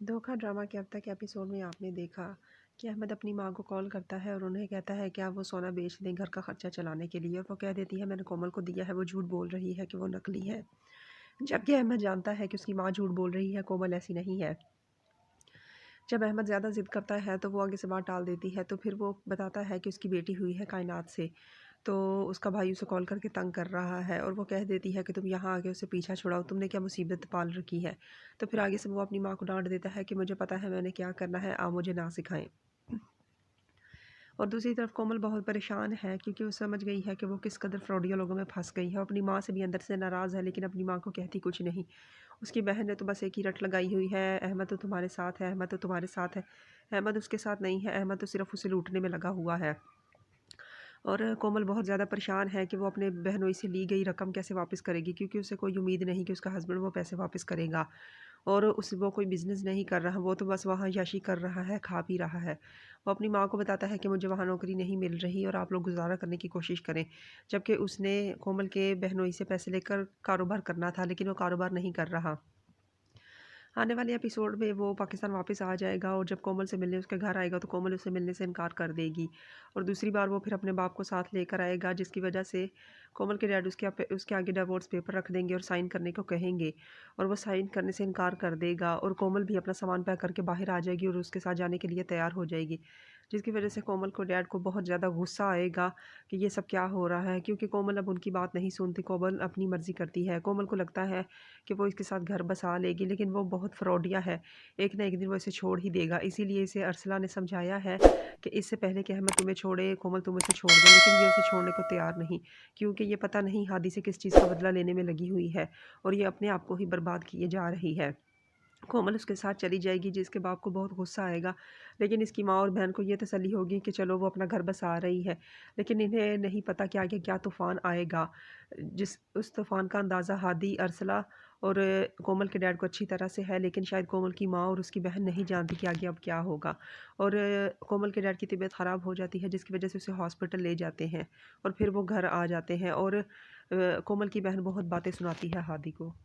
धोखा ड्रामा के अब तक एपिसोड में आपने देखा कि अहमद अपनी माँ को कॉल करता है और उन्हें कहता है कि आप वो सोना बेच दें घर का खर्चा चलाने के लिए, और वो कह देती है मैंने कोमल को दिया है, वो झूठ बोल रही है कि वो नकली है। जबकि अहमद जानता है कि उसकी माँ झूठ बोल रही है, कोमल ऐसी नहीं है। जब अहमद ज़्यादा ज़िद करता है तो वो आगे से बात टाल देती है, तो फिर वो बताता है कि उसकी बेटी हुई है कायनात से। तो उसका भाई उसे कॉल करके तंग कर रहा है और वो कह देती है कि तुम यहाँ आके उसे पीछा छुड़ाओ, तुमने क्या मुसीबत पाल रखी है। तो फिर आगे से वो अपनी माँ को डांट देता है कि मुझे पता है मैंने क्या करना है, आप मुझे ना सिखाएं। और दूसरी तरफ कोमल बहुत परेशान है क्योंकि वो समझ गई है कि वो किस कदर फ्रॉडिया लोगों में फंस गई है। अपनी माँ से भी अंदर से नाराज़ है, लेकिन अपनी माँ को कहती कुछ नहीं। उसकी बहन ने तो बस एक ही रट लगाई हुई है, अहमद तो तुम्हारे साथ है, अहमद तो तुम्हारे साथ है। अहमद उसके साथ नहीं है, अहमद तो सिर्फ उसे लूटने में लगा हुआ है। और कोमल बहुत ज़्यादा परेशान है कि वो अपने बहनोई से ली गई रकम कैसे वापस करेगी, क्योंकि उसे कोई उम्मीद नहीं कि उसका हस्बैंड वो पैसे वापस करेगा। और उस वो कोई बिज़नेस नहीं कर रहा, वो तो बस वहाँ याशी कर रहा है, खा पी रहा है। वो अपनी माँ को बताता है कि मुझे वहाँ नौकरी नहीं मिल रही और आप लोग गुज़ारा करने की कोशिश करें। जबकि उसने कोमल के बहनोई से पैसे लेकर कारोबार करना था, लेकिन वो कारोबार नहीं कर रहा। आने वाले एपिसोड में वो पाकिस्तान वापस आ जाएगा और जब कोमल से मिलने उसके घर आएगा तो कोमल उसे मिलने से इनकार कर देगी। और दूसरी बार वो फिर अपने बाप को साथ लेकर आएगा, जिसकी वजह से कोमल के डैड उसके आगे डिवोर्स पेपर रख देंगे और साइन करने को कहेंगे। और वो साइन करने से इनकार कर देगा और कोमल भी अपना सामान पैक करके बाहर आ जाएगी और उसके साथ जाने के लिए तैयार हो जाएगी। जिसकी वजह से कोमल को डैड को बहुत ज़्यादा गुस्सा आएगा कि ये सब क्या हो रहा है, क्योंकि कोमल अब उनकी बात नहीं सुनती, कोमल अपनी मर्ज़ी करती है। कोमल को लगता है कि वो इसके साथ घर बसा लेगी, लेकिन वो बहुत फ्रॉडिया है। एक ना एक दिन वो इसे छोड़ ही देगा। इसीलिए इसे अरसला ने समझाया है कि इससे पहले कि अहमद तुम्हें छोड़े, कोमल तुम उसे छोड़ दो, लेकिन ये उसे छोड़ने को तैयार नहीं, क्योंकि ये पता नहीं हादी से किस चीज़ का बदला लेने में लगी हुई है और ये अपने आप को ही बर्बाद किए जा रही है। कोमल उसके साथ चली जाएगी, जिसके बाप को बहुत गुस्सा आएगा, लेकिन इसकी माँ और बहन को ये तसल्ली होगी कि चलो वो अपना घर बसा रही है। लेकिन इन्हें नहीं पता कि आगे क्या तूफ़ान आएगा। जिस उस तूफ़ान का अंदाज़ा हादी, अरसला और कोमल के डैड को अच्छी तरह से है, लेकिन शायद कोमल की माँ और उसकी बहन नहीं जानती कि आगे अब क्या होगा। और कोमल के डैड की तबीयत ख़राब हो जाती है, जिसकी वजह से उसे हॉस्पिटल ले जाते हैं और फिर वो घर आ जाते हैं और कोमल की बहन बहुत बातें सुनाती है हादी को।